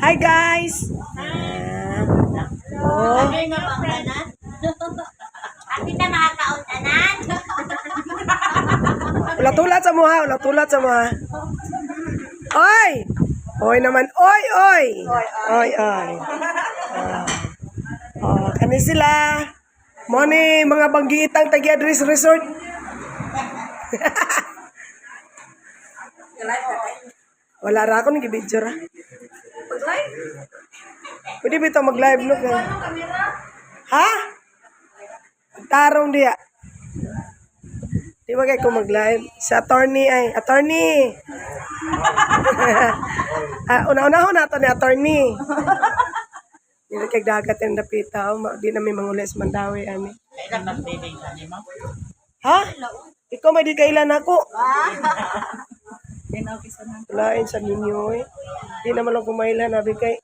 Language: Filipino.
Hi guys! Oh. Atin na mga kautanan. Ulat-ulat sa mga, ulat-ulat sa mga. Oy! Oy naman, oy, oy! Oy, oy. Oh, kani sila. Mo ni mga banggiitang Tagiadris Resort. Wala ra ako nag-video ra. Pwede ba ito mag-live no? Ha? Tarong diya. Di ba kayo mag-live? Sa attorney ay, attorney! Una-unahon nato ni attorney. Di na kay dagat yung napita. Di na may mangulis mandawi. Ani. Ha? Ikaw may di kailan ako. Lain sa ninyo eh. Di naman lang kumailan. Nabi kay